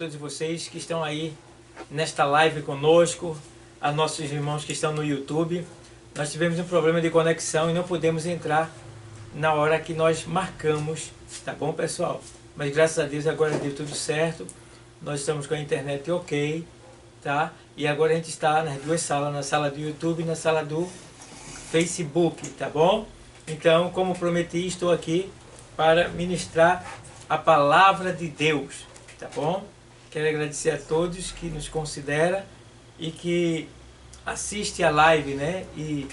Todos vocês que estão aí nesta live conosco, a nossos irmãos que estão no YouTube. Nós tivemos um problema de conexão e não pudemos entrar na hora que nós marcamos, tá bom, pessoal? Mas graças a Deus agora deu tudo certo. Nós estamos com a internet ok, tá? E agora a gente está nas duas salas, na sala do YouTube e na sala do Facebook, tá bom? Então, como prometi, estou aqui para ministrar a palavra de Deus, tá bom? Quero agradecer a todos que nos considera e que assiste a live, né? E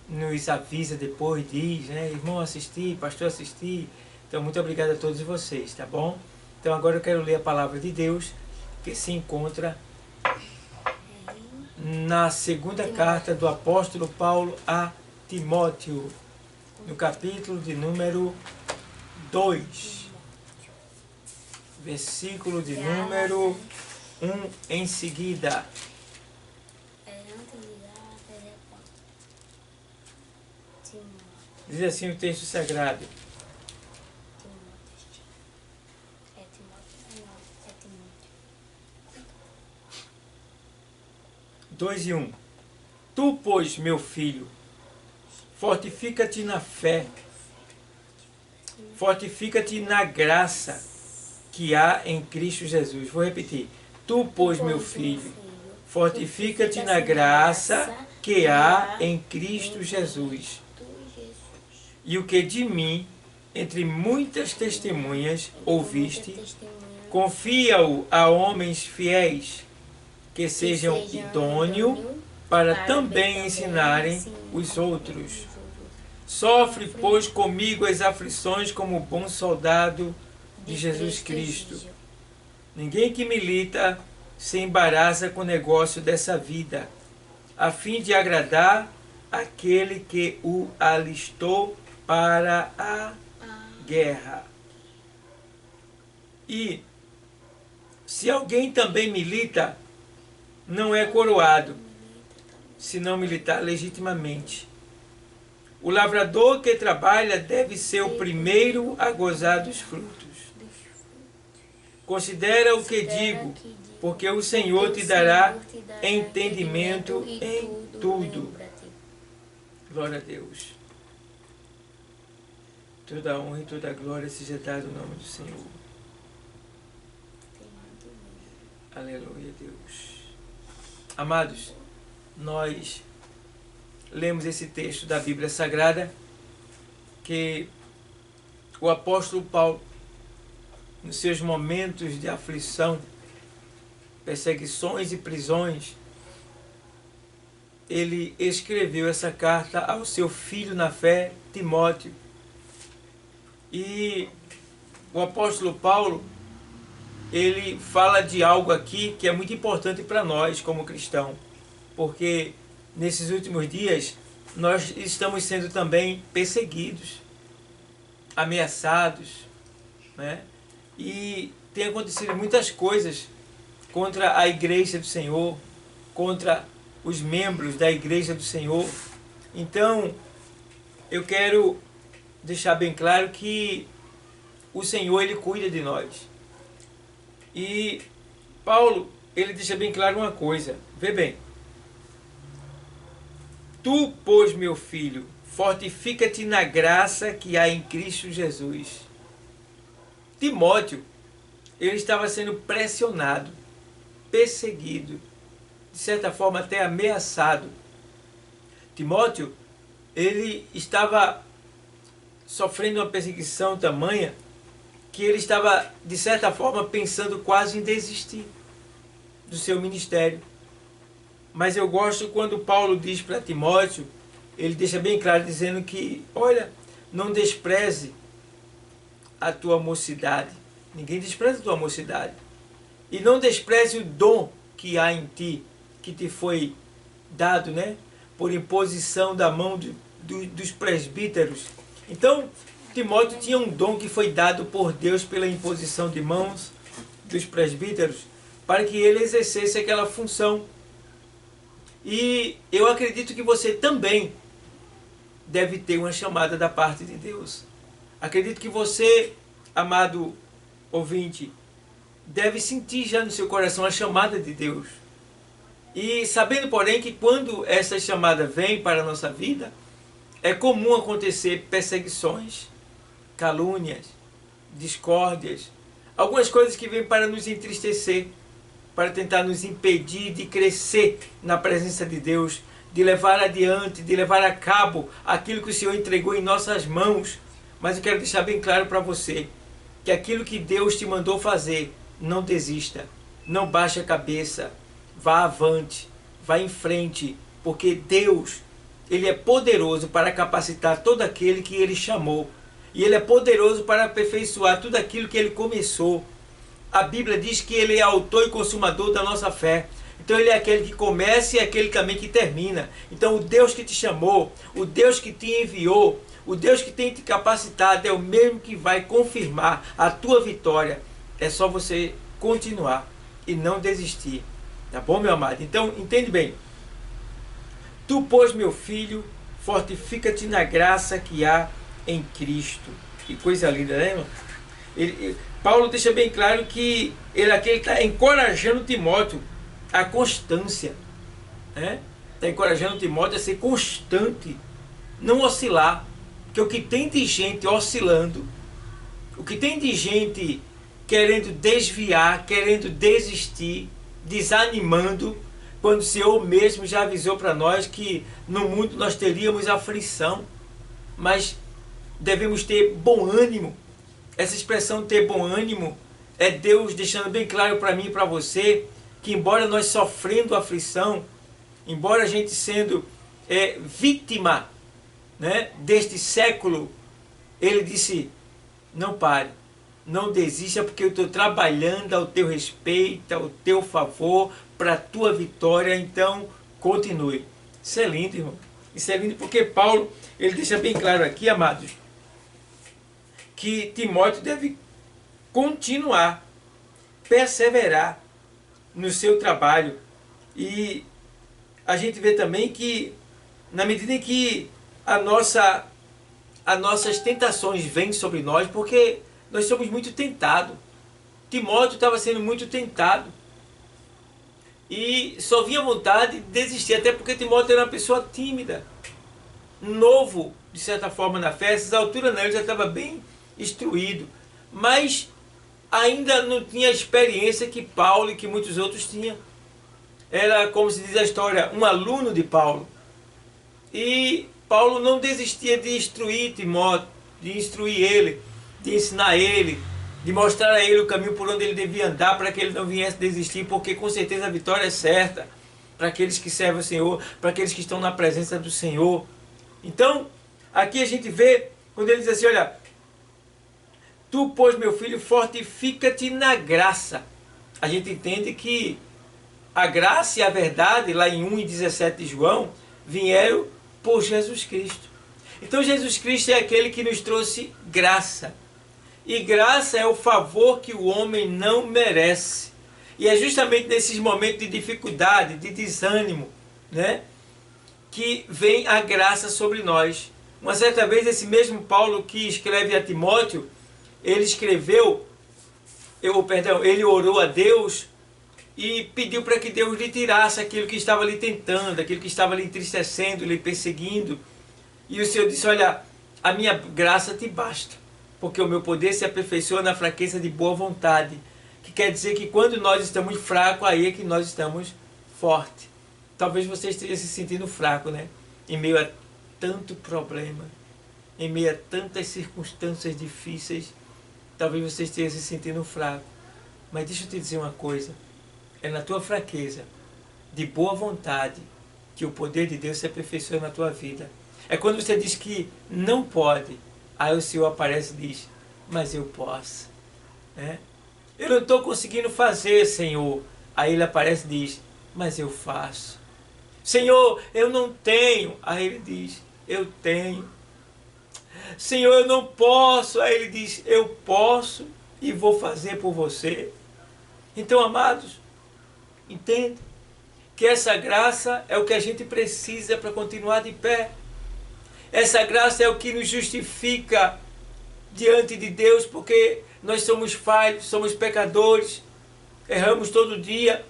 nos avisa depois, diz, né? Irmão, assisti, pastor, assisti. Então, muito obrigado a todos vocês, tá bom? Então, agora eu quero ler a palavra de Deus, que se encontra na segunda carta do apóstolo Paulo a Timóteo, no capítulo de número 2. Versículo de número 1 em seguida. Diz assim o texto sagrado. 2 e 1. Tu, pois, meu filho, fortifica-te na fé, fortifica-te na graça que há em Cristo Jesus. Vou repetir. Tu, pois, meu filho, fortifica-te na graça que há em Cristo Jesus. E o que de mim, entre muitas testemunhas, ouviste, confia-o a homens fiéis, que sejam idôneos para também ensinarem os outros. Sofre, pois, comigo as aflições como bom soldado de Jesus Cristo. Ninguém que milita se embaraça com o negócio dessa vida, a fim de agradar aquele que o alistou para a guerra. E se alguém também milita, não é coroado, se não militar legitimamente. O lavrador que trabalha deve ser o primeiro a gozar dos frutos. Considera o que digo, porque o Senhor te dará entendimento em tudo. Glória a Deus. Toda a honra e toda a glória seja dada no nome do Senhor. Aleluia, Deus. Amados, nós lemos esse texto da Bíblia Sagrada que o apóstolo Paulo, nos seus momentos de aflição, perseguições e prisões, ele escreveu essa carta ao seu filho na fé, Timóteo. E o apóstolo Paulo, ele fala de algo aqui que é muito importante para nós como cristãos, porque nesses últimos dias nós estamos sendo também perseguidos, ameaçados, né? E tem acontecido muitas coisas contra a igreja do Senhor, contra os membros da igreja do Senhor. Então, eu quero deixar bem claro que o Senhor, ele cuida de nós. E Paulo, ele deixa bem claro uma coisa. Vê bem. Tu, pois, meu filho, fortifica-te na graça que há em Cristo Jesus. Timóteo, ele estava sendo pressionado, perseguido, de certa forma até ameaçado. Timóteo, ele estava sofrendo uma perseguição tamanha que ele estava, de certa forma, pensando quase em desistir do seu ministério. Mas eu gosto quando Paulo diz para Timóteo, ele deixa bem claro dizendo que, olha, não despreze a tua mocidade. Ninguém despreza a tua mocidade. E não despreze o dom que há em ti, que te foi dado, né? Por imposição da mão dos presbíteros. Então, Timóteo tinha um dom que foi dado por Deus pela imposição de mãos dos presbíteros, para que ele exercesse aquela função. E eu acredito que você também deve ter uma chamada da parte de Deus. Acredito que você, amado ouvinte, deve sentir já no seu coração a chamada de Deus. E sabendo, porém, que quando essa chamada vem para a nossa vida, é comum acontecer perseguições, calúnias, discórdias, algumas coisas que vêm para nos entristecer, para tentar nos impedir de crescer na presença de Deus, de levar adiante, de levar a cabo aquilo que o Senhor entregou em nossas mãos. Mas eu quero deixar bem claro para você que aquilo que Deus te mandou fazer, não desista, não baixe a cabeça, vá avante, vá em frente, porque Deus, Ele é poderoso para capacitar todo aquele que Ele chamou. E Ele é poderoso para aperfeiçoar tudo aquilo que Ele começou. A Bíblia diz que Ele é autor e consumador da nossa fé. Então Ele é aquele que começa e é aquele também que termina. Então o Deus que te chamou, o Deus que te enviou, o Deus que tem te capacitado é o mesmo que vai confirmar a tua vitória. É só você continuar e não desistir. Tá bom, meu amado? Então, entende bem. Tu, pois, meu filho, fortifica-te na graça que há em Cristo. Que coisa linda, né, irmão? Paulo deixa bem claro que ele aqui está encorajando Timóteo a constância, né? Está encorajando Timóteo a ser constante, não oscilar. Porque o que tem de gente oscilando, o que tem de gente querendo desviar, querendo desistir, desanimando, quando o Senhor mesmo já avisou para nós que no mundo nós teríamos aflição, mas devemos ter bom ânimo. Essa expressão ter bom ânimo é Deus deixando bem claro para mim e para você que embora nós sofrendo aflição, embora a gente sendo vítima, né, deste século, Ele disse, não pare, não desista, porque eu estou trabalhando ao teu respeito, ao teu favor, para a tua vitória, então continue. Isso é lindo, irmão. Isso é lindo porque Paulo, ele deixa bem claro aqui, amados, que Timóteo deve continuar, perseverar no seu trabalho. E a gente vê também que, na medida em que as nossas tentações vêm sobre nós, porque nós somos muito tentados. Timóteo estava sendo muito tentado. E só vinha vontade de desistir, até porque Timóteo era uma pessoa tímida, novo, de certa forma, na fé. Essas alturas não, ele já estava bem instruído, mas ainda não tinha a experiência que Paulo e que muitos outros tinham. Era, como se diz a história, um aluno de Paulo. E Paulo não desistia de instruir Timóteo, de instruir ele, de ensinar ele, de mostrar a ele o caminho por onde ele devia andar, para que ele não viesse desistir, porque com certeza a vitória é certa para aqueles que servem o Senhor, para aqueles que estão na presença do Senhor. Então, aqui a gente vê, quando ele diz assim, olha, tu, pois, meu filho, fortifica-te na graça. A gente entende que a graça e a verdade, lá em 1:17 de João, vieram por Jesus Cristo. Então Jesus Cristo é aquele que nos trouxe graça. E graça é o favor que o homem não merece. E é justamente nesses momentos de dificuldade, de desânimo, né, que vem a graça sobre nós. Uma certa vez, esse mesmo Paulo que escreve a Timóteo, ele orou a Deus e pediu para que Deus lhe tirasse aquilo que estava lhe tentando, aquilo que estava lhe entristecendo, lhe perseguindo. E o Senhor disse, olha, a minha graça te basta, porque o meu poder se aperfeiçoa na fraqueza de boa vontade. Que quer dizer que quando nós estamos fracos, aí é que nós estamos fortes. Talvez você esteja se sentindo fraco, né? Em meio a tanto problema, em meio a tantas circunstâncias difíceis, talvez você esteja se sentindo fraco. Mas deixa eu te dizer uma coisa, é na tua fraqueza, de boa vontade, que o poder de Deus se aperfeiçoa na tua vida. É quando você diz que não pode, aí o Senhor aparece e diz, mas eu posso, né? Eu não estou conseguindo fazer, Senhor. Aí ele aparece e diz, mas eu faço. Senhor, eu não tenho. Aí ele diz, eu tenho. Senhor, eu não posso. Aí ele diz, eu posso e vou fazer por você. Então, amados, entende que essa graça é o que a gente precisa para continuar de pé. Essa graça é o que nos justifica diante de Deus, porque nós somos falhos, somos pecadores, erramos todo dia,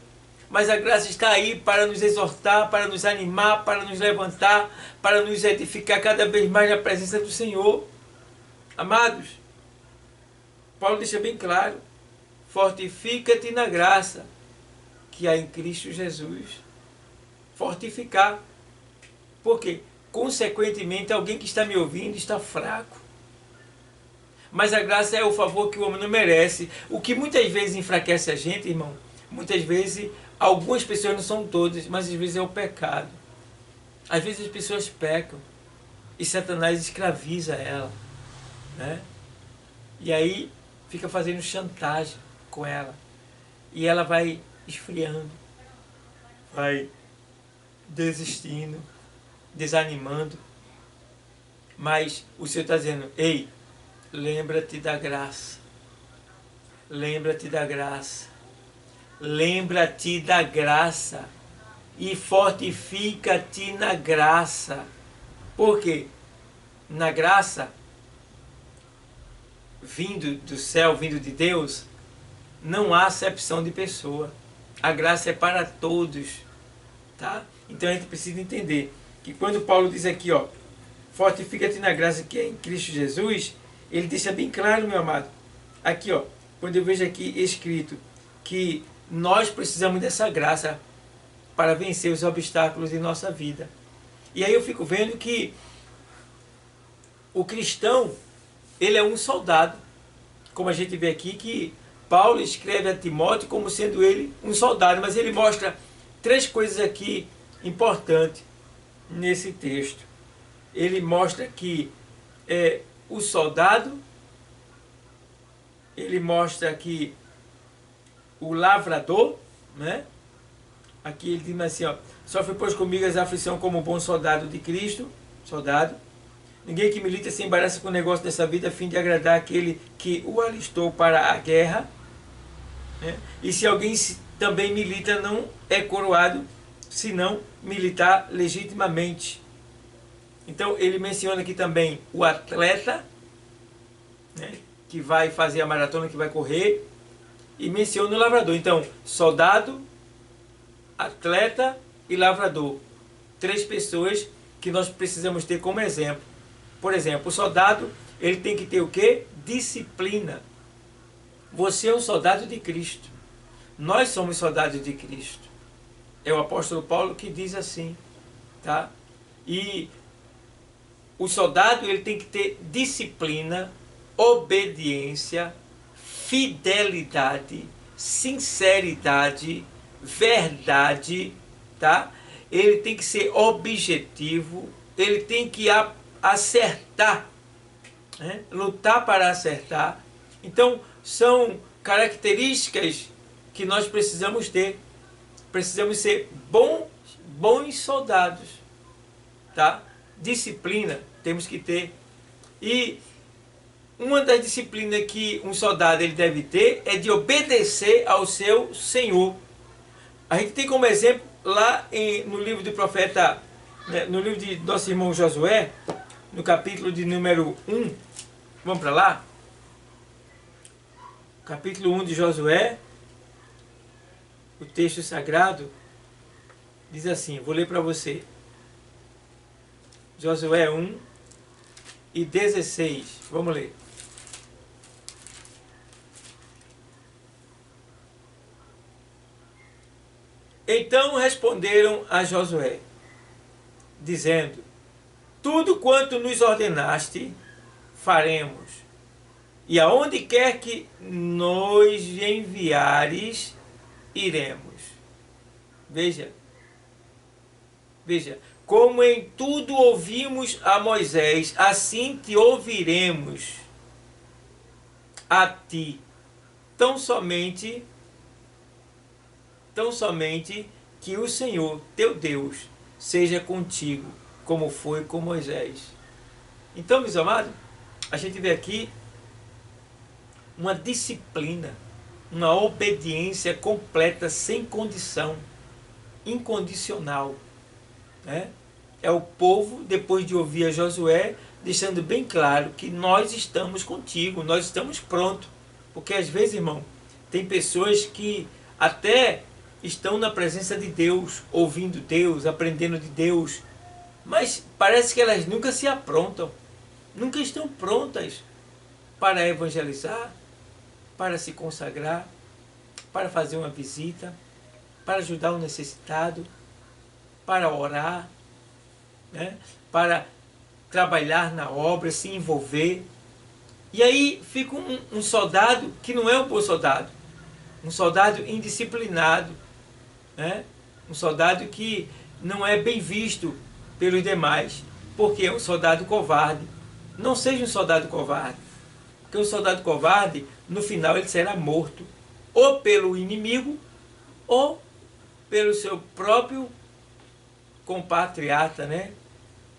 mas a graça está aí para nos exortar, para nos animar, para nos levantar, para nos edificar cada vez mais na presença do Senhor. Amados, Paulo deixa bem claro: fortifica-te na graça que há em Cristo Jesus. Fortificar. Porque, consequentemente, alguém que está me ouvindo está fraco. Mas a graça é o favor que o homem não merece. O que muitas vezes enfraquece a gente, irmão, muitas vezes, algumas pessoas, não são todas, mas às vezes é o pecado. Às vezes as pessoas pecam e Satanás escraviza ela, né? E aí fica fazendo chantagem com ela. E ela vai esfriando, vai desistindo, desanimando. Mas o Senhor está dizendo: ei, lembra-te da graça. Lembra-te da graça. Lembra-te da graça. E fortifica-te na graça. Por quê? Na graça, vindo do céu, vindo de Deus, não há acepção de pessoa. A graça é para todos, tá? Então a gente precisa entender que quando Paulo diz aqui, ó, fortifica-te na graça que é em Cristo Jesus, ele deixa bem claro, meu amado. Aqui, ó, quando eu vejo aqui escrito que nós precisamos dessa graça para vencer os obstáculos em nossa vida. E aí eu fico vendo que o cristão, ele é um soldado. Como a gente vê aqui que Paulo escreve a Timóteo como sendo ele um soldado, mas ele mostra três coisas aqui importantes nesse texto. Ele mostra que o soldado, ele mostra que o lavrador, né? Aqui ele diz assim, ó: sofre pois comigo as aflições como bom soldado de Cristo, soldado. Ninguém que milita se embaraça com o negócio dessa vida a fim de agradar aquele que o alistou para a guerra, né? E se alguém também milita, não é coroado, senão militar legitimamente. Então ele menciona aqui também o atleta, né, que vai fazer a maratona, que vai correr, e menciona o lavrador. Então, soldado, atleta e lavrador. Três pessoas que nós precisamos ter como exemplo. Por exemplo, o soldado, ele tem que ter o quê? Disciplina. Você é um soldado de Cristo. Nós somos soldados de Cristo. É o apóstolo Paulo que diz assim, tá? E o soldado, ele tem que ter disciplina, obediência, fidelidade, sinceridade, verdade, tá? Ele tem que ser objetivo, ele tem que acertar, né? Lutar para acertar. Então, são características que nós precisamos ter. Precisamos ser bons soldados, tá? Disciplina temos que ter. E uma das disciplinas que um soldado ele deve ter é de obedecer ao seu Senhor. A gente tem como exemplo lá no livro do profeta, né, no livro de nosso irmão Josué, no capítulo de número 1. Vamos para lá? Capítulo 1 de Josué, o texto sagrado diz assim, vou ler para você. Josué 1 e 16. Vamos ler. Então responderam a Josué, dizendo: tudo quanto nos ordenaste, faremos, e aonde quer que nos enviares, iremos. Veja, como em tudo ouvimos a Moisés, assim te ouviremos a ti, tão somente que o Senhor, teu Deus, seja contigo, como foi com Moisés. Então, meus amados, a gente vê aqui uma disciplina, uma obediência completa, sem condição, incondicional, né? É o povo, depois de ouvir a Josué, deixando bem claro que nós estamos contigo, nós estamos prontos. Porque às vezes, irmão, tem pessoas que até estão na presença de Deus, ouvindo Deus, aprendendo de Deus, mas parece que elas nunca se aprontam, nunca estão prontas para evangelizar, para se consagrar, para fazer uma visita, para ajudar o necessitado, para orar, né? Para trabalhar na obra, se envolver. E aí fica um soldado que não é um bom soldado, um soldado indisciplinado, né? Um soldado que não é bem visto pelos demais, porque é um soldado covarde. Não seja um soldado covarde, porque um soldado covarde, no final ele será morto, ou pelo inimigo, ou pelo seu próprio compatriota, né?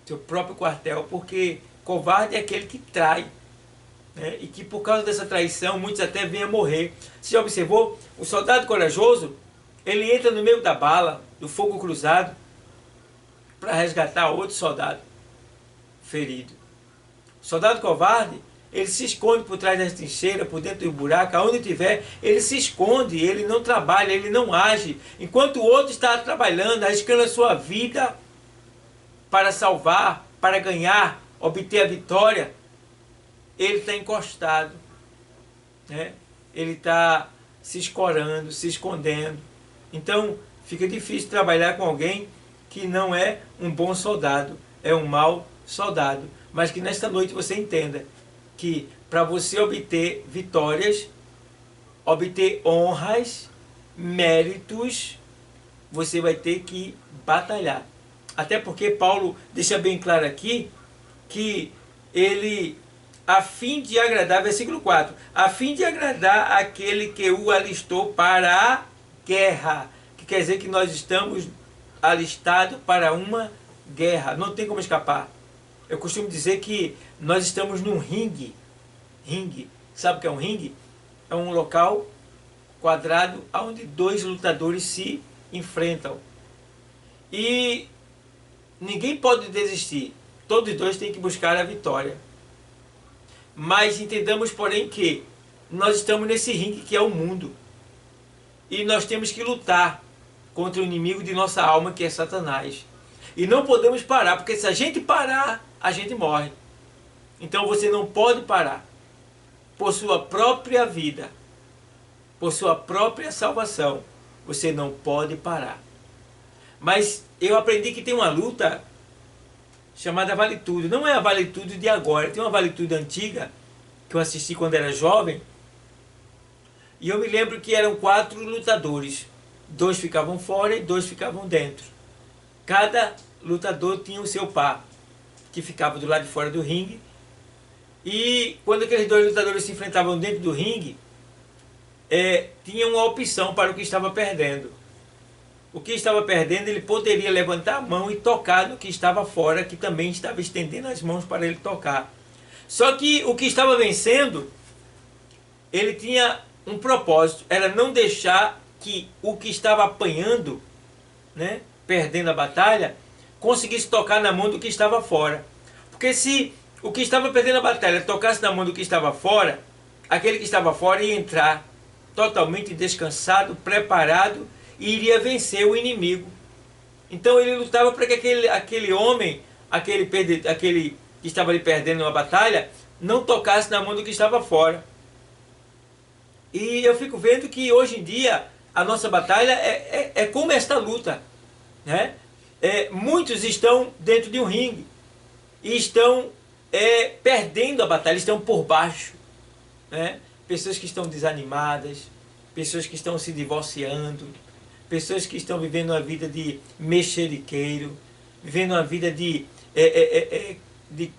Seu próprio quartel, porque covarde é aquele que trai, né? E que por causa dessa traição muitos até vêm a morrer. Você já observou? O soldado corajoso, ele entra no meio da bala, do fogo cruzado, para resgatar outro soldado ferido. O soldado covarde, ele se esconde por trás das trincheiras, por dentro do buraco, aonde tiver, ele se esconde, ele não trabalha, ele não age. Enquanto o outro está trabalhando, arriscando a sua vida para salvar, para ganhar, obter a vitória, ele está encostado, né? Ele está se escorando, se escondendo. Então fica difícil trabalhar com alguém que não é um bom soldado, é um mau soldado. Mas que nesta noite você entenda que para você obter vitórias, obter honras, méritos, você vai ter que batalhar. Até porque Paulo deixa bem claro aqui que ele, a fim de agradar, versículo 4, a fim de agradar aquele que o alistou para a guerra, que quer dizer que nós estamos alistados para uma guerra, não tem como escapar. Eu costumo dizer que nós estamos num ringue. Ringue, sabe o que é um ringue? É um local quadrado onde dois lutadores se enfrentam. E ninguém pode desistir. Todos os dois têm que buscar a vitória. Mas entendamos, porém, que nós estamos nesse ringue que é o mundo. E nós temos que lutar contra o inimigo de nossa alma, que é Satanás. E não podemos parar, porque se a gente parar, a gente morre. Então você não pode parar. Por sua própria vida, por sua própria salvação, você não pode parar. Mas eu aprendi que tem uma luta chamada Vale Tudo. Não é a Vale Tudo de agora, tem uma Vale Tudo antiga, que eu assisti quando era jovem, e eu me lembro que eram 4 lutadores. 2 ficavam fora e 2 ficavam dentro. Cada lutador tinha o seu par, que ficava do lado de fora do ringue. E quando aqueles 2 lutadores se enfrentavam dentro do ringue, tinha uma opção para o que estava perdendo. O que estava perdendo, ele poderia levantar a mão e tocar no que estava fora, que também estava estendendo as mãos para ele tocar. Só que o que estava vencendo, ele tinha um propósito, era não deixar que o que estava apanhando, né, perdendo a batalha, conseguisse tocar na mão do que estava fora. Porque se o que estava perdendo a batalha tocasse na mão do que estava fora, aquele que estava fora ia entrar totalmente descansado, preparado, e iria vencer o inimigo. Então ele lutava para que aquele homem, aquele que estava ali perdendo uma batalha, não tocasse na mão do que estava fora. E eu fico vendo que hoje em dia a nossa batalha é como esta luta, né? Muitos estão dentro de um ringue e estão perdendo a batalha, estão por baixo, né? Pessoas que estão desanimadas, pessoas que estão se divorciando, pessoas que estão vivendo uma vida de mexeriqueiro, vivendo uma vida de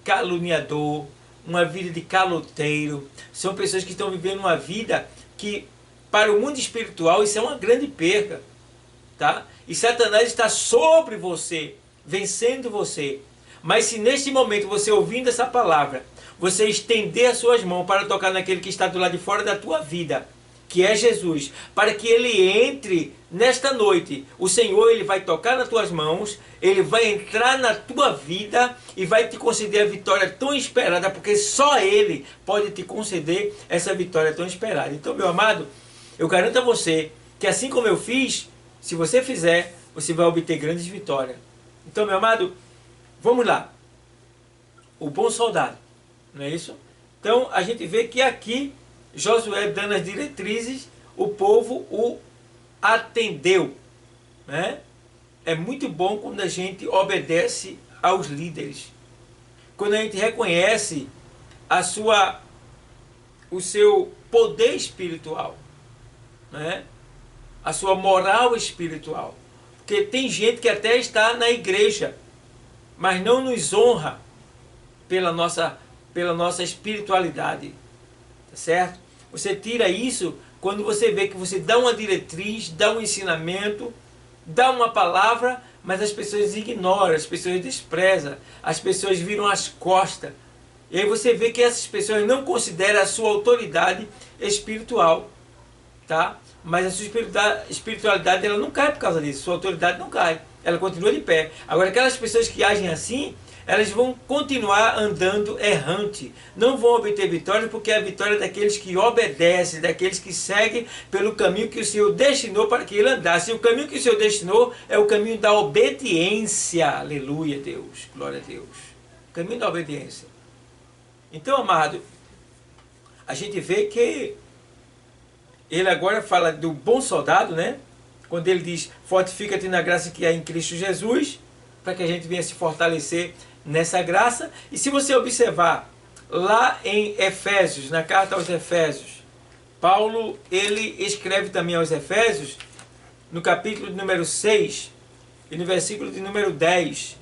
caluniador, uma vida de caloteiro. São pessoas que estão vivendo uma vida que, para o mundo espiritual, isso é uma grande perca, tá? E Satanás está sobre você, vencendo você. Mas se neste momento você, ouvindo essa palavra, você estender as suas mãos para tocar naquele que está do lado de fora da tua vida, que é Jesus, para que ele entre nesta noite, o Senhor, ele vai tocar nas tuas mãos, ele vai entrar na tua vida e vai te conceder a vitória tão esperada, porque só ele pode te conceder essa vitória tão esperada. Então, meu amado, eu garanto a você que assim como eu fiz, se você fizer, você vai obter grandes vitórias. Então, meu amado, vamos lá. O bom soldado, não é isso? Então, a gente vê que aqui, Josué dando as diretrizes, o povo o atendeu, né? É muito bom quando a gente obedece aos líderes. Quando a gente reconhece o seu poder espiritual, né? A sua moral espiritual. Porque tem gente que até está na igreja, mas não nos honra pela nossa espiritualidade. Tá certo? Você tira isso quando você vê que você dá uma diretriz, dá um ensinamento, dá uma palavra, mas as pessoas ignoram, as pessoas desprezam, as pessoas viram as costas. E aí você vê que essas pessoas não consideram a sua autoridade espiritual, tá? Mas a sua espiritualidade ela não cai por causa disso, sua autoridade não cai, ela continua de pé. Agora aquelas pessoas que agem assim, elas vão continuar andando errante, não vão obter vitória, porque a vitória é daqueles que obedecem, daqueles que seguem pelo caminho que o Senhor destinou para que ele andasse. E o caminho que o Senhor destinou é o caminho da obediência. Aleluia, Deus, glória a Deus. O caminho da obediência. Então, amado, a gente vê que ele agora fala do bom soldado, né? Quando ele diz, fortifica-te na graça que há em Cristo Jesus, para que a gente venha se fortalecer nessa graça. E se você observar lá em Efésios, na carta aos Efésios, Paulo, ele escreve também aos Efésios, no capítulo de número 6, e no versículo de número 10,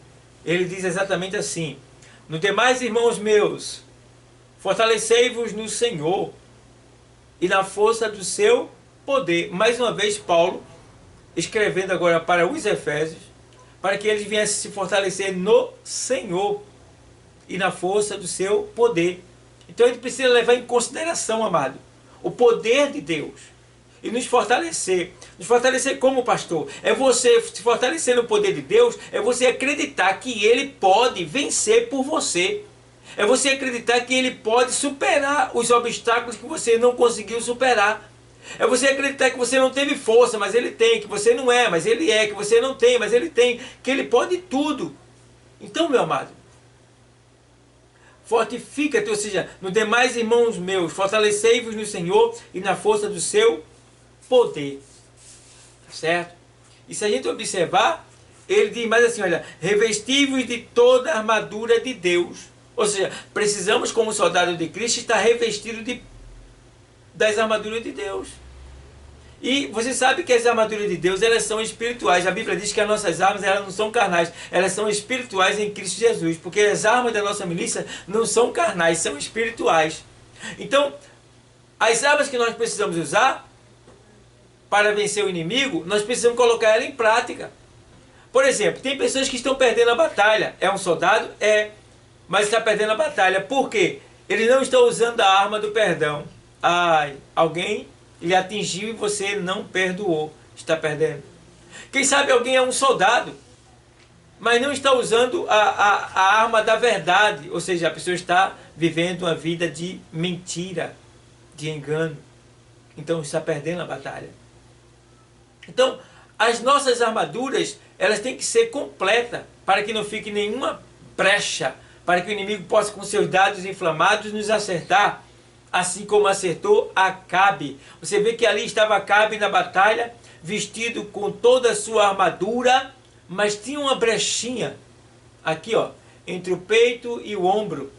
ele diz exatamente assim, no demais, irmãos meus, fortalecei-vos no Senhor e na força do seu poder. Mais uma vez, Paulo, escrevendo agora para os Efésios, para que eles viessem se fortalecer no Senhor e na força do seu poder. Então a gente precisa levar em consideração, amado, o poder de Deus e nos fortalecer. Nos fortalecer como pastor. É você se fortalecer no poder de Deus, é você acreditar que Ele pode vencer por você. É você acreditar que Ele pode superar os obstáculos que você não conseguiu superar. É você acreditar que você não teve força, mas Ele tem, que você não é, mas Ele é, que você não tem, mas Ele tem, que Ele pode tudo. Então, meu amado, fortifica-te, ou seja, no demais, irmãos meus, fortalecei-vos no Senhor e na força do seu poder. Certo? E se a gente observar, ele diz mais assim, olha, revesti-vos de toda a armadura de Deus. Ou seja, precisamos, como soldado de Cristo, estar revestido das armaduras de Deus. E você sabe que as armaduras de Deus, elas são espirituais. A Bíblia diz que as nossas armas, elas não são carnais, elas são espirituais em Cristo Jesus. Porque as armas da nossa milícia não são carnais, são espirituais. Então, as armas que nós precisamos usar para vencer o inimigo, nós precisamos colocar ela em prática. Por exemplo, tem pessoas que estão perdendo a batalha. É um soldado? É. Mas está perdendo a batalha. Por quê? Ele não está usando a arma do perdão. Ai, alguém lhe atingiu e você não perdoou. Está perdendo. Quem sabe alguém é um soldado, mas não está usando a arma da verdade. Ou seja, a pessoa está vivendo uma vida de mentira, de engano. Então está perdendo a batalha. Então, as nossas armaduras, elas têm que ser completas, para que não fique nenhuma brecha, para que o inimigo possa, com seus dados inflamados, nos acertar, assim como acertou Acabe. Você vê que ali estava Acabe na batalha, vestido com toda a sua armadura, mas tinha uma brechinha, aqui ó, entre o peito e o ombro,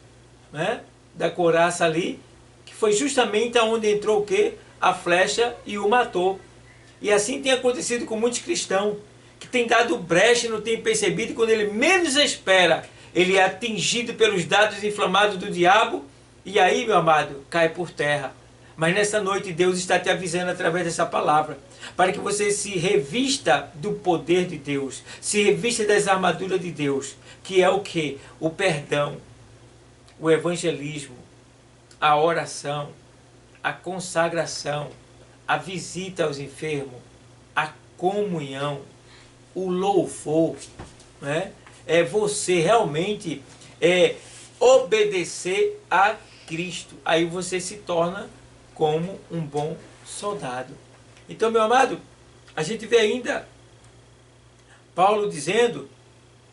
né, da couraça ali, que foi justamente aonde entrou o quê? A flecha e o matou. E assim tem acontecido com muitos cristãos, que tem dado brecha e não tem percebido, e quando ele menos espera, ele é atingido pelos dados inflamados do diabo, e aí, meu amado, cai por terra. Mas nessa noite Deus está te avisando através dessa palavra, para que você se revista do poder de Deus, se revista das armaduras de Deus, que é o que? O perdão, o evangelismo, a oração, a consagração, a visita aos enfermos, a comunhão, o louvor, né? É você realmente obedecer a Cristo. Aí você se torna como um bom soldado. Então, meu amado, a gente vê ainda Paulo dizendo,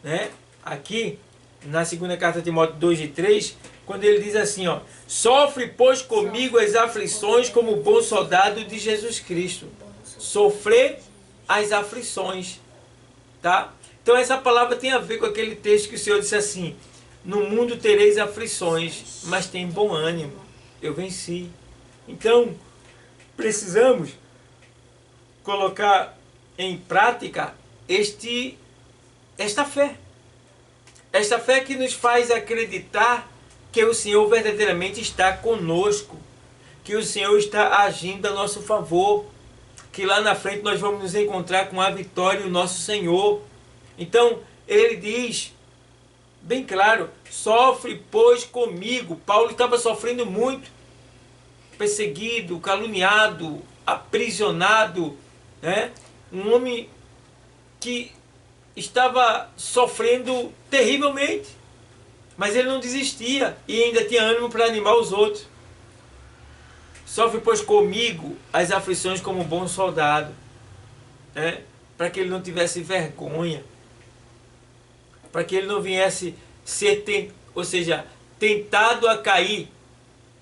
né, aqui na segunda carta de Timóteo 2:3, quando ele diz assim, ó, sofre, pois, comigo as aflições como bom soldado de Jesus Cristo. Sofrer as aflições, tá? Então essa palavra tem a ver com aquele texto que o Senhor disse assim, no mundo tereis aflições, mas tem bom ânimo, eu venci. Então, precisamos colocar em prática esta fé. Esta fé que nos faz acreditar que o Senhor verdadeiramente está conosco, que o Senhor está agindo a nosso favor, que lá na frente nós vamos nos encontrar com a vitória do nosso Senhor. Então, ele diz, bem claro, sofre, pois, comigo. Paulo estava sofrendo muito, perseguido, caluniado, aprisionado, né? Um homem que estava sofrendo terrivelmente, mas ele não desistia e ainda tinha ânimo para animar os outros. Sofre, pois, comigo as aflições como um bom soldado, né? Para que ele não tivesse vergonha, para que ele não viesse ser, tentado a cair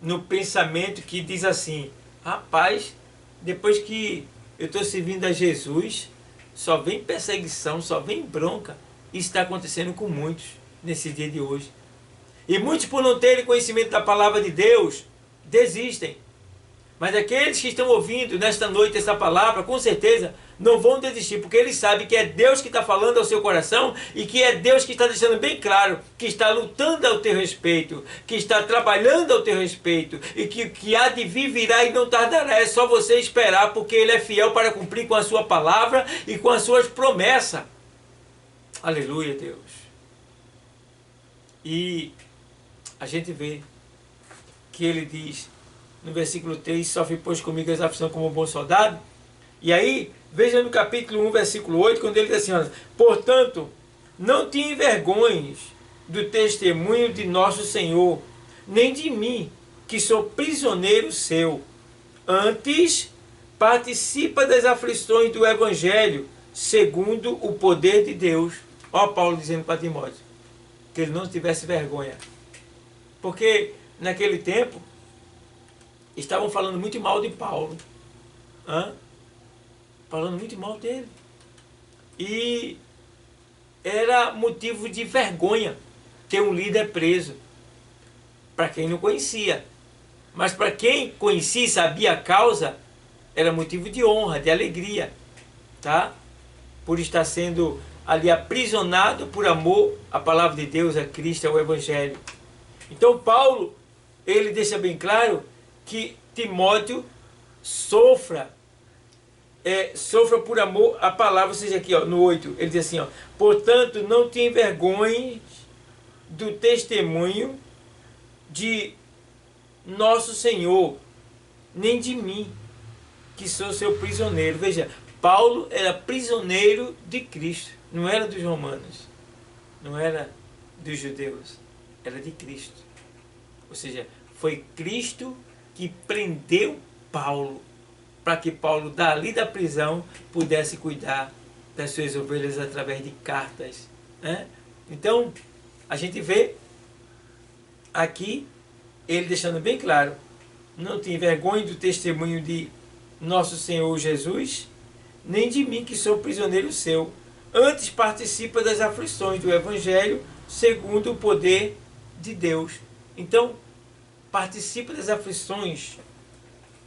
no pensamento que diz assim, rapaz, depois que eu estou servindo a Jesus, só vem perseguição, só vem bronca. Isso está acontecendo com muitos nesse dia de hoje. E muitos, por não terem conhecimento da palavra de Deus, desistem. Mas aqueles que estão ouvindo nesta noite essa palavra, com certeza, não vão desistir, porque eles sabem que é Deus que está falando ao seu coração e que é Deus que está deixando bem claro que está lutando ao teu respeito, que está trabalhando ao teu respeito e que há de vir, virá e não tardará. É só você esperar, porque Ele é fiel para cumprir com a sua palavra e com as suas promessas. Aleluia, Deus. E a gente vê que Ele diz no versículo 3, sofre, pois, comigo as aflições como um bom soldado. E aí, veja no capítulo 1, versículo 8, quando ele diz assim, olha, portanto, não te envergonhes do testemunho de nosso Senhor, nem de mim, que sou prisioneiro seu. Antes, participa das aflições do Evangelho, segundo o poder de Deus. Ó Paulo dizendo para Timóteo, que ele não tivesse vergonha. Porque, naquele tempo, estavam falando muito mal de Paulo. Falando muito mal dele. E era motivo de vergonha ter um líder preso. Para quem não conhecia. Mas para quem conhecia e sabia a causa, era motivo de honra, de alegria. Tá? Por estar sendo ali aprisionado por amor à palavra de Deus, a Cristo, ao Evangelho. Então Paulo, ele deixa bem claro que Timóteo sofra por amor à palavra, ou seja, aqui ó, no 8, ele diz assim, ó, portanto, não te envergonhes do testemunho de nosso Senhor, nem de mim, que sou seu prisioneiro. Veja, Paulo era prisioneiro de Cristo, não era dos romanos, não era dos judeus, era de Cristo. Ou seja, foi Cristo que prendeu Paulo, para que Paulo, dali da prisão, pudesse cuidar das suas ovelhas através de cartas. Né? Então, a gente vê aqui, ele deixando bem claro, não te envergonhe do testemunho de nosso Senhor Jesus, nem de mim, que sou prisioneiro seu. Antes participa das aflições do Evangelho, segundo o poder de Deus. Então, participa das aflições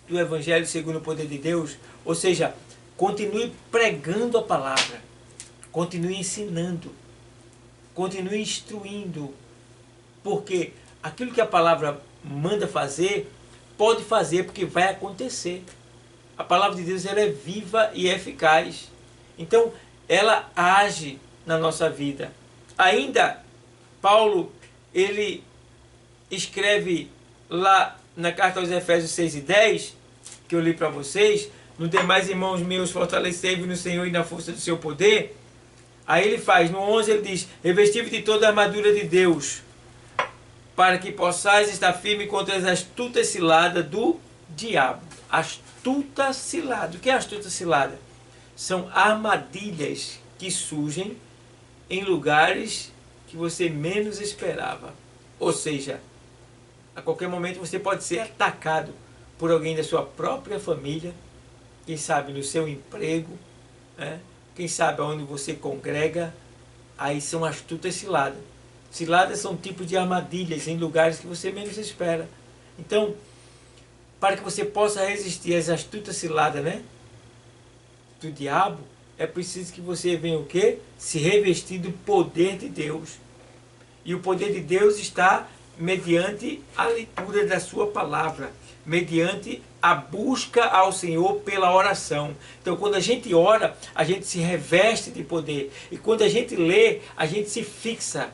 do Evangelho segundo o poder de Deus, ou seja, continue pregando a palavra, continue ensinando, continue instruindo, porque aquilo que a palavra manda fazer, pode fazer, porque vai acontecer. A palavra de Deus, ela é viva e eficaz, então ela age na nossa vida. Ainda Paulo, ele escreve lá na carta aos Efésios 6:10, que eu li para vocês, no demais, irmãos meus, fortalecei-vos no Senhor e na força do seu poder. Aí ele faz, no 11 ele diz, revesti-vos de toda a armadura de Deus, para que possais estar firme contra as astutas ciladas do diabo. astuta cilada. O que é astuta cilada? São armadilhas que surgem em lugares que você menos esperava. Ou seja, a qualquer momento você pode ser atacado por alguém da sua própria família, quem sabe no seu emprego, né? Quem sabe onde você congrega. Aí são astutas ciladas. Ciladas são tipos de armadilhas em lugares que você menos espera. Então, para que você possa resistir às astutas ciladas, né, do diabo, é preciso que você venha o quê? Se revestir do poder de Deus. E o poder de Deus está mediante a leitura da sua palavra, mediante a busca ao Senhor pela oração. Então, quando a gente ora, a gente se reveste de poder. E quando a gente lê, a gente se fixa,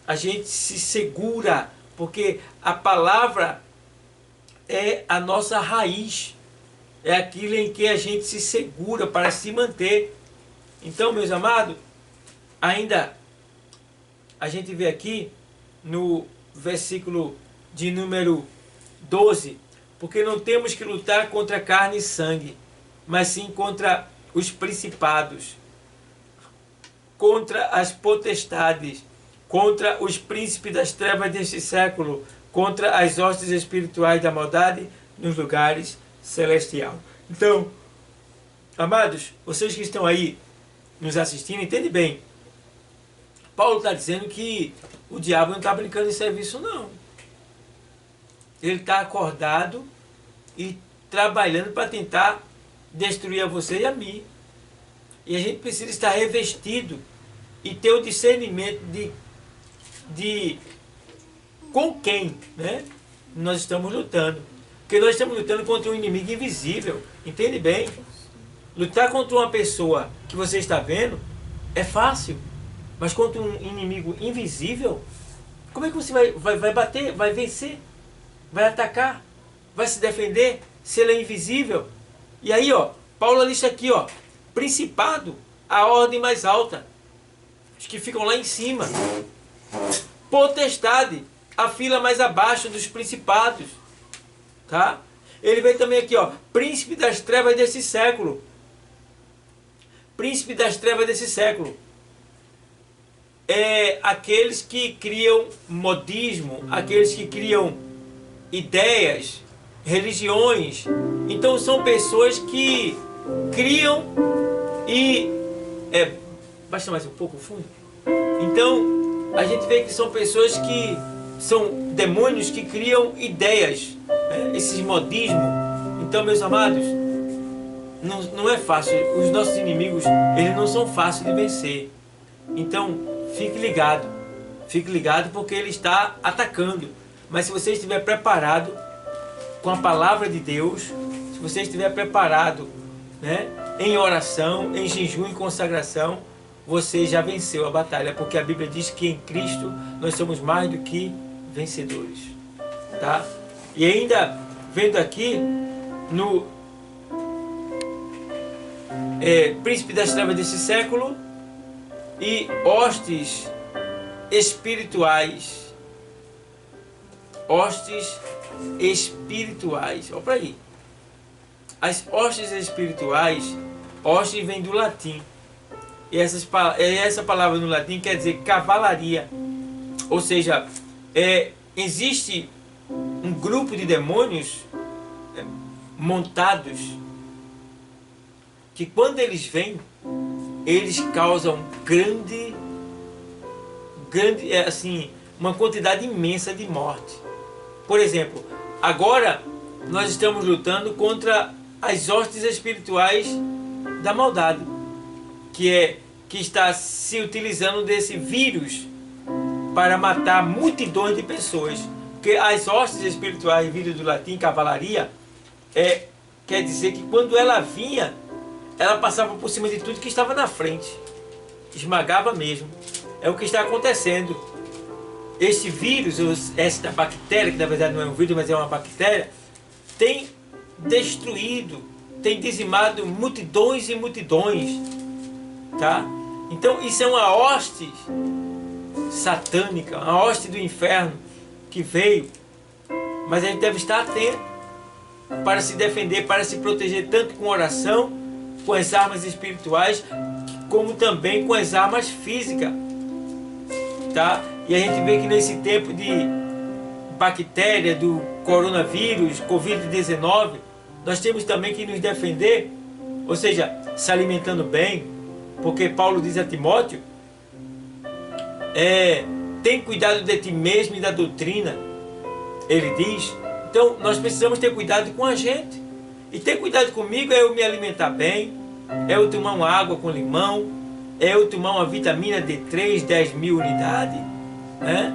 a gente se segura, porque a palavra é a nossa raiz, é aquilo em que a gente se segura para se manter. Então, meus amados, ainda a gente vê aqui no versículo de número 12, porque não temos que lutar contra carne e sangue, mas sim contra os principados, contra as potestades, contra os príncipes das trevas deste século, contra as hostes espirituais da maldade nos lugares celestiais. Então, amados, vocês que estão aí nos assistindo, entende bem. Paulo está dizendo que o diabo não está brincando em serviço, não. Ele está acordado e trabalhando para tentar destruir a você e a mim. E a gente precisa estar revestido e ter o discernimento de com quem, né, nós estamos lutando. Porque nós estamos lutando contra um inimigo invisível. Entende bem? Lutar contra uma pessoa que você está vendo é fácil. Mas contra um inimigo invisível, como é que você vai bater, vai vencer, vai atacar, vai se defender se ele é invisível? E aí, ó, Paulo lista aqui, ó, principado, a ordem mais alta, os que ficam lá em cima. Potestade, a fila mais abaixo dos principados, tá? Ele vem também aqui, ó, príncipe das trevas desse século. Príncipe das trevas desse século. É aqueles que criam modismo, aqueles que criam ideias, religiões. Então são pessoas que criam e... baixa mais um pouco o fundo. Então a gente vê que são pessoas que são demônios que criam ideias, né? Esses modismos. Então, meus amados, não é fácil. Os nossos inimigos, eles não são fáceis de vencer. Então, fique ligado porque ele está atacando. Mas se você estiver preparado com a palavra de Deus, se você estiver preparado, né, em oração, em jejum e consagração, você já venceu a batalha, porque a Bíblia diz que em Cristo nós somos mais do que vencedores, tá? E ainda vendo aqui no príncipe das trevas desse século e hostes espirituais. Hostes espirituais. Olha para aí. As hostes espirituais, hostes vem do latim. E essa palavra no latim quer dizer cavalaria. Ou seja, existe um grupo de demônios montados que quando eles vêm, eles causam grande assim, uma quantidade imensa de morte. Por exemplo, agora nós estamos lutando contra as hostes espirituais da maldade, que está se utilizando desse vírus para matar multidões de pessoas. Porque as hostes espirituais, vindo do latim cavalaria, quer dizer que quando ela vinha, ela passava por cima de tudo que estava na frente, esmagava mesmo. É o que está acontecendo. Este vírus, esta bactéria, que na verdade não é um vírus, mas é uma bactéria, tem destruído, tem dizimado multidões e multidões, tá? Então isso é uma hoste satânica, uma hoste do inferno que veio, mas a gente deve estar atento, para se defender, para se proteger, tanto com oração, com as armas espirituais, como também com as armas físicas. Tá? E a gente vê que nesse tempo de bactéria, do coronavírus, Covid-19, nós temos também que nos defender, ou seja, se alimentando bem, porque Paulo diz a Timóteo, tem cuidado de ti mesmo e da doutrina, ele diz. Então nós precisamos ter cuidado com a gente, e ter cuidado comigo é eu me alimentar bem, é eu tomar uma água com limão, é eu tomar uma vitamina D3, 10.000 unidades, né?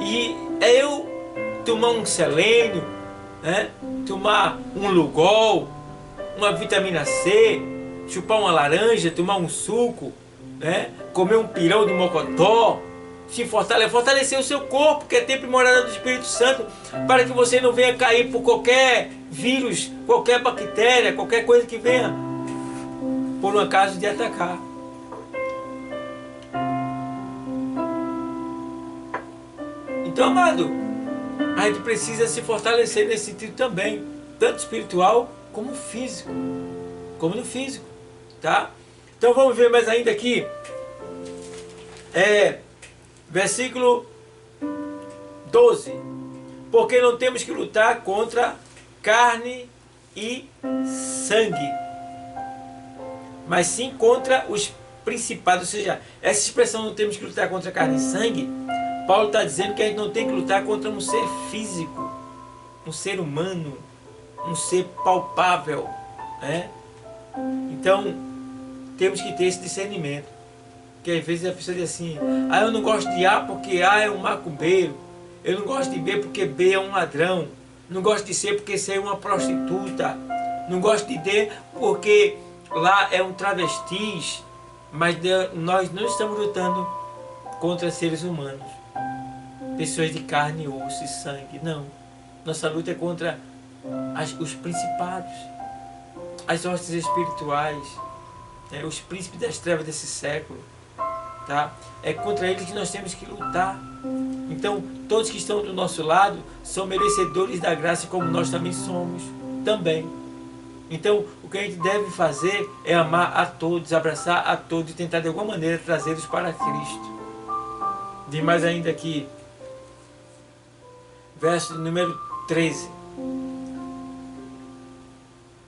E é eu tomar um selênio, né? Tomar um Lugol, uma vitamina C, chupar uma laranja, tomar um suco, né? Comer um pirão de mocotó, se fortalecer o seu corpo, que é templo e morada do Espírito Santo, para que você não venha cair por qualquer vírus, qualquer bactéria, qualquer coisa que venha por um acaso de atacar. Então, amado, a gente precisa se fortalecer nesse sentido também, tanto espiritual como físico, como no físico, tá? Então vamos ver mais ainda aqui, versículo 12, porque não temos que lutar contra carne e sangue, mas sim contra os principados. Ou seja, essa expressão não temos que lutar contra carne e sangue, Paulo está dizendo que a gente não tem que lutar contra um ser físico, um ser humano, um ser palpável, né? Então, temos que ter esse discernimento. Porque às vezes a pessoa diz assim, eu não gosto de A porque A é um macumbeiro, eu não gosto de B porque B é um ladrão, não gosto de C porque C é uma prostituta, não gosto de D porque lá é um travestis. Mas nós não estamos lutando contra seres humanos, pessoas de carne, osso e sangue, não. Nossa luta é contra os principados, as hostes espirituais, né, os príncipes das trevas desse século, tá? É contra eles que nós temos que lutar. Então, todos que estão do nosso lado são merecedores da graça, como nós também somos, também. Então, o que a gente deve fazer é amar a todos, abraçar a todos e tentar de alguma maneira trazê-los para Cristo. Diz mais ainda aqui, verso número 13.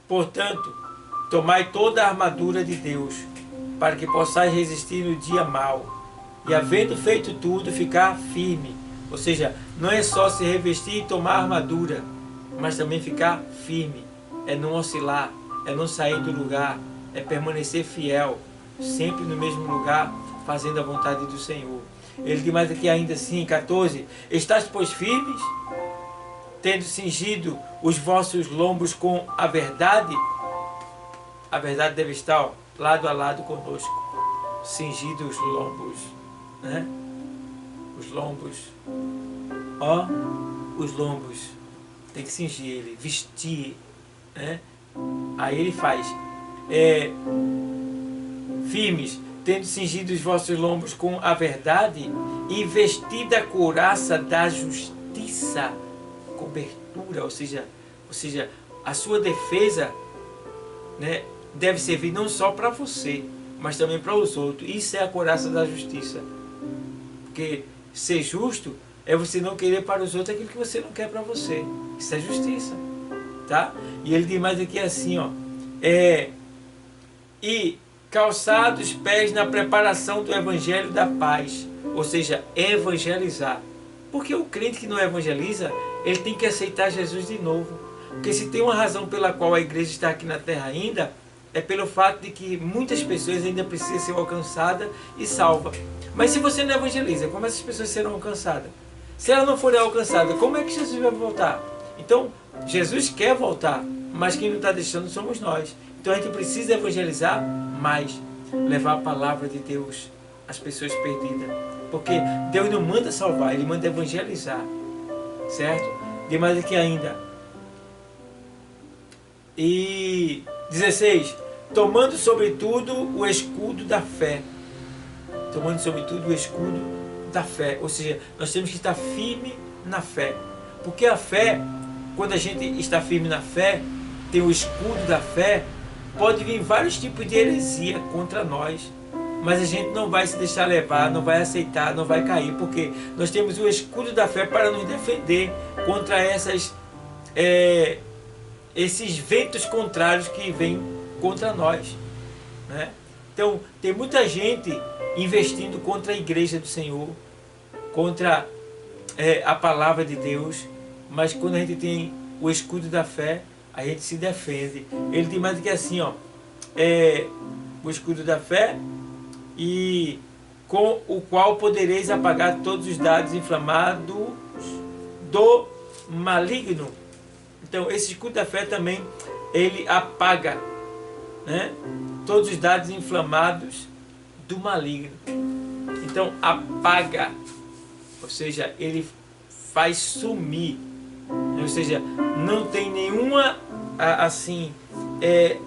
Portanto, tomai toda a armadura de Deus, para que possais resistir no dia mau, e havendo feito tudo, ficar firme. Ou seja, não é só se revestir e tomar armadura, mas também ficar firme. É não oscilar, é não sair do lugar, é permanecer fiel, sempre no mesmo lugar, fazendo a vontade do Senhor. Ele diz mais aqui ainda assim, 14, estáis, pois, firmes, tendo cingido os vossos lombos com a verdade deve estar lado a lado conosco, cingido os lombos, né? Os lombos, os lombos, tem que cingir ele, vestir, né? Aí ele faz, firmes, tendo cingido os vossos lombos com a verdade e vestida a couraça da justiça, cobertura, ou seja, a sua defesa, né, deve servir não só para você, mas também para os outros. Isso é a couraça da justiça. Porque ser justo é você não querer para os outros aquilo que você não quer para você. Isso é justiça, tá? E ele diz mais aqui assim, e calçados os pés na preparação do evangelho da paz, ou seja, evangelizar. Porque o crente que não evangeliza, ele tem que aceitar Jesus de novo. Porque se tem uma razão pela qual a igreja está aqui na terra ainda, é pelo fato de que muitas pessoas ainda precisam ser alcançadas e salvas. Mas se você não evangeliza, como essas pessoas serão alcançadas? Se elas não forem alcançadas, como é que Jesus vai voltar? Então, Jesus quer voltar, mas quem não está deixando somos nós. Então a gente precisa evangelizar mais, levar a palavra de Deus às pessoas perdidas. Porque Deus não manda salvar, Ele manda evangelizar. Certo? De mais aqui ainda. E 16. Tomando sobretudo o escudo da fé. Tomando sobretudo o escudo da fé. Ou seja, nós temos que estar firme na fé. Porque a fé, quando a gente está firme na fé, tem o escudo da fé, pode vir vários tipos de heresia contra nós, mas a gente não vai se deixar levar, não vai aceitar, não vai cair, porque nós temos o escudo da fé para nos defender contra esses ventos contrários que vêm contra nós, né? Então, tem muita gente investindo contra a igreja do Senhor, contra a palavra de Deus, mas quando a gente tem o escudo da fé, a gente se defende. Ele diz mais do que assim, ó, o escudo da fé, e com o qual podereis apagar todos os dardos inflamados do maligno. Então, esse escudo da fé também, ele apaga, né, todos os dardos inflamados do maligno. Então, apaga, ou seja, ele faz sumir, ou seja, não tem nenhuma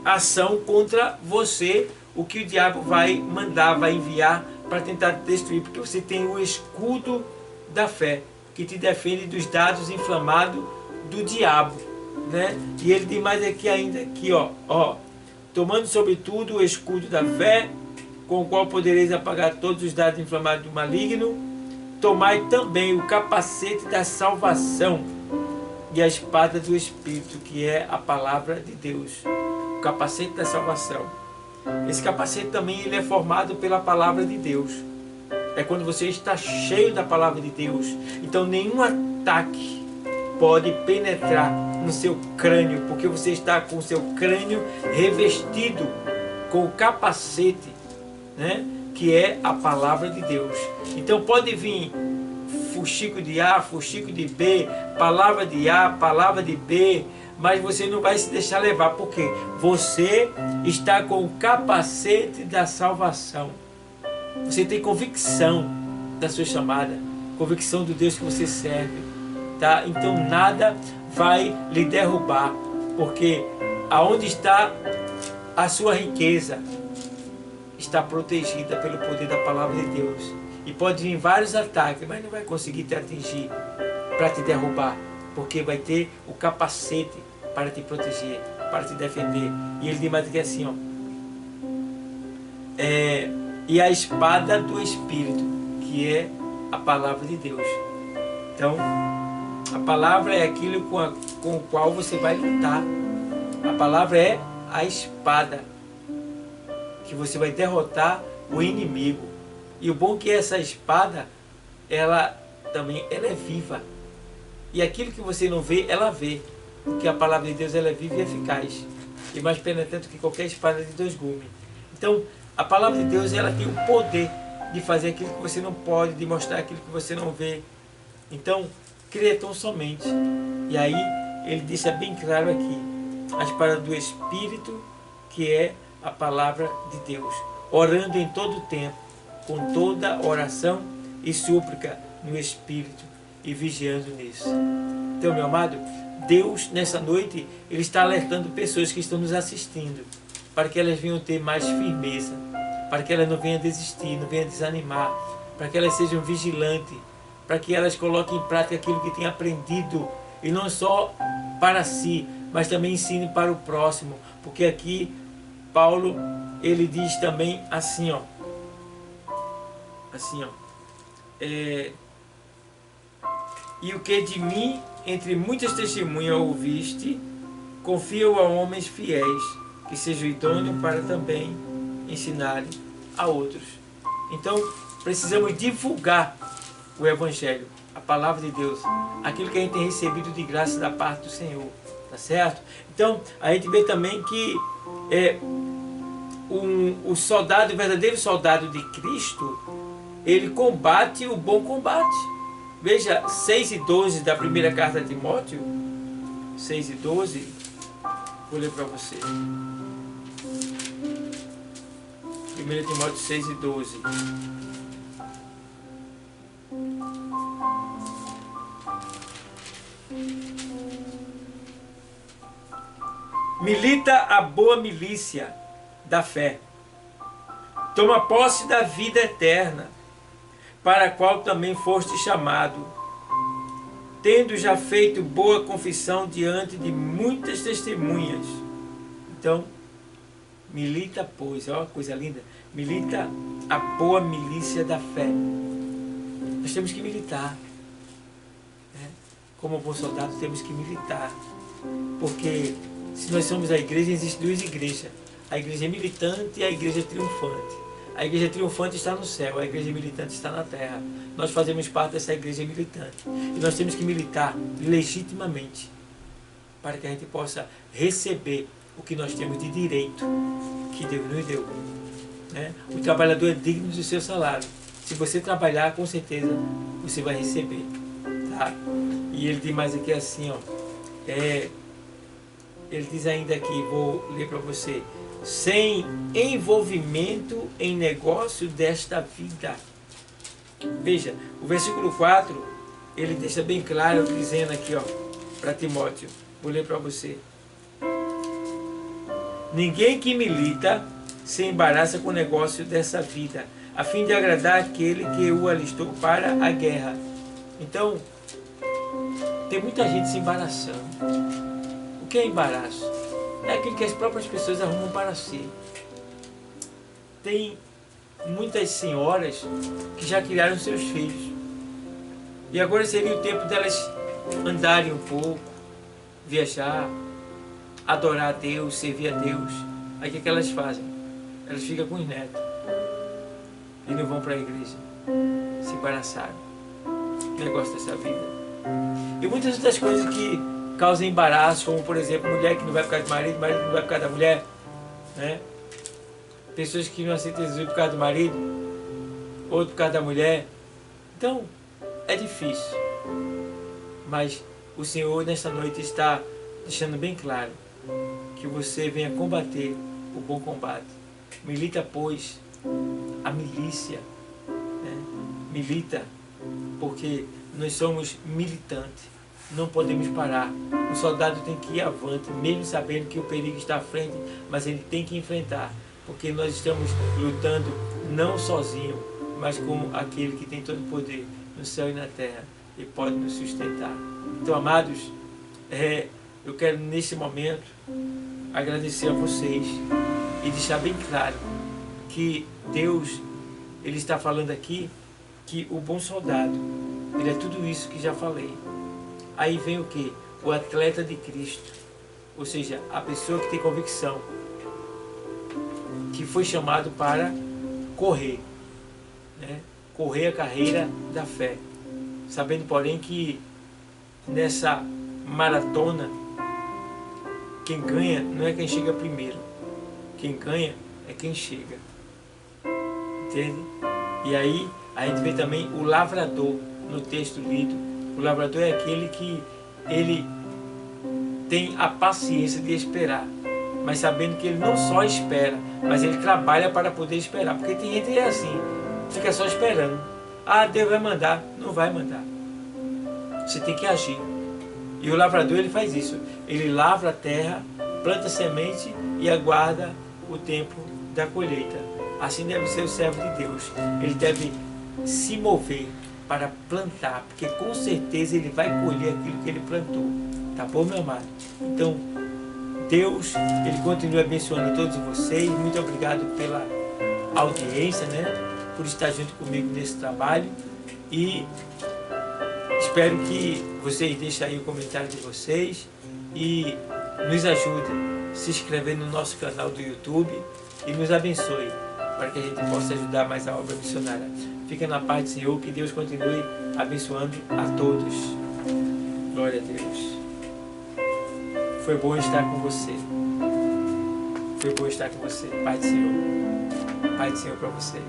ação contra você, o que o diabo vai mandar, vai enviar para tentar destruir, porque você tem o escudo da fé, que te defende dos dardos inflamados do diabo, né? E ele diz mais aqui ainda, aqui, ó, tomando sobretudo o escudo da fé, com o qual podereis apagar todos os dardos inflamados do maligno, tomai também o capacete da salvação e a espada do Espírito, que é a palavra de Deus. O capacete da salvação. Esse capacete também ele é formado pela palavra de Deus. É quando você está cheio da palavra de Deus. Então nenhum ataque pode penetrar no seu crânio, porque você está com o seu crânio revestido com o capacete, né, que é a palavra de Deus. Então pode vir fuxico de A, fuxico de B, palavra de A, palavra de B, mas você não vai se deixar levar, porque você está com o capacete da salvação. Você tem convicção da sua chamada, convicção do Deus que você serve, tá? Então nada vai lhe derrubar, porque aonde está a sua riqueza está protegida pelo poder da palavra de Deus. E pode vir vários ataques, mas não vai conseguir te atingir para te derrubar, porque vai ter o capacete para te proteger, para te defender. E ele diz mais que assim, ó, e a espada do Espírito, que é a palavra de Deus. Então, a palavra é aquilo com o qual você vai lutar. A palavra é a espada, que você vai derrotar o inimigo. E o bom é que essa espada, ela é viva. E aquilo que você não vê, ela vê. Porque a palavra de Deus ela é viva e eficaz. E mais penetrante que qualquer espada de 2 gumes. Então, a palavra de Deus ela tem o poder de fazer aquilo que você não pode, de mostrar aquilo que você não vê. Então, creia tão somente. E aí, ele deixa bem claro aqui. A espada do Espírito, que é a palavra de Deus. Orando em todo o tempo, com toda oração e súplica no Espírito e vigiando nisso. Então, meu amado, Deus nessa noite, Ele está alertando pessoas que estão nos assistindo, para que elas venham ter mais firmeza, para que elas não venham desistir, não venham desanimar, para que elas sejam vigilantes, para que elas coloquem em prática aquilo que têm aprendido, e não só para si, mas também ensinem para o próximo, porque aqui Paulo, ele diz também assim, ó, e o que de mim, entre muitas testemunhas ouviste, confio a homens fiéis, que sejam idôneos para também ensinarem a outros. Então, precisamos divulgar o Evangelho, a palavra de Deus, aquilo que a gente tem recebido de graça da parte do Senhor, tá certo? Então, a gente vê também que o soldado, o verdadeiro soldado de Cristo, ele combate o bom combate. Veja, 6 e 12 da primeira carta a Timóteo, 6 e 12, vou ler para você. 1 Timóteo 6 e 12. Milita a boa milícia da fé. Toma posse da vida eterna, para a qual também foste chamado, tendo já feito boa confissão diante de muitas testemunhas. Então, milita, pois, ó, coisa linda, milita a boa milícia da fé. Nós temos que militar, né? Como bom soldado temos que militar, porque se nós somos a igreja, existem duas igrejas, a igreja militante e a igreja triunfante. A igreja triunfante está no céu, a igreja militante está na terra. Nós fazemos parte dessa igreja militante. E nós temos que militar legitimamente para que a gente possa receber o que nós temos de direito que Deus nos deu, né? O trabalhador é digno do seu salário. Se você trabalhar, com certeza você vai receber, tá? E ele diz mais aqui assim, ó, ele diz ainda aqui, vou ler para você: sem envolvimento em negócio desta vida. Veja, o versículo 4, ele deixa bem claro, dizendo aqui, ó, para Timóteo, vou ler para você: ninguém que milita se embaraça com o negócio dessa vida, a fim de agradar aquele que o alistou para a guerra. Então, tem muita gente se embaraçando. O que é embaraço? É aquilo que as próprias pessoas arrumam para si. Tem muitas senhoras que já criaram seus filhos. E agora seria o tempo delas andarem um pouco, viajar, adorar a Deus, servir a Deus. Aí o que elas fazem? Elas ficam com os netos e não vão para a igreja. Se embaraçaram. O negócio dessa vida. E muitas outras coisas que causam embaraço, como por exemplo, mulher que não vai por causa do marido, marido que não vai por causa da mulher, né? Pessoas que não aceitam Jesus por causa do marido, outro por causa da mulher. Então, é difícil. Mas o Senhor nesta noite está deixando bem claro que você venha combater o bom combate. Milita, pois, a milícia, né? Milita, porque nós somos militantes, não podemos parar. O soldado tem que ir avante, mesmo sabendo que o perigo está à frente, mas ele tem que enfrentar, porque nós estamos lutando não sozinho, mas com aquele que tem todo o poder no céu e na terra e pode nos sustentar. Então, amados, eu quero nesse momento agradecer a vocês e deixar bem claro que Deus, Ele está falando aqui que o bom soldado, ele é tudo isso que já falei. Aí vem o que? O atleta de Cristo, ou seja, a pessoa que tem convicção, que foi chamado para correr, né? Correr a carreira da fé, sabendo porém que nessa maratona quem ganha não é quem chega primeiro, quem ganha é quem chega, entende? E aí a gente vê também o lavrador no texto lido. O lavrador é aquele que ele tem a paciência de esperar, mas sabendo que ele não só espera, mas ele trabalha para poder esperar, porque tem gente que é assim, fica só esperando. Ah, Deus vai mandar. Não vai mandar. Você tem que agir. E o lavrador, ele faz isso. Ele lavra a terra, planta semente e aguarda o tempo da colheita. Assim deve ser o servo de Deus. Ele deve se mover para plantar, porque com certeza ele vai colher aquilo que ele plantou. Tá bom, meu amado? Então, Deus, Ele continua abençoando todos vocês. Muito obrigado pela audiência, né? Por estar junto comigo nesse trabalho. E espero que vocês deixem aí o comentário de vocês e nos ajudem a se inscrever no nosso canal do YouTube e nos abençoe para que a gente possa ajudar mais a obra missionária. Fica na paz do Senhor, que Deus continue abençoando a todos. Glória a Deus. Foi bom estar com você. Foi bom estar com você. Paz do Senhor. Paz do Senhor para vocês.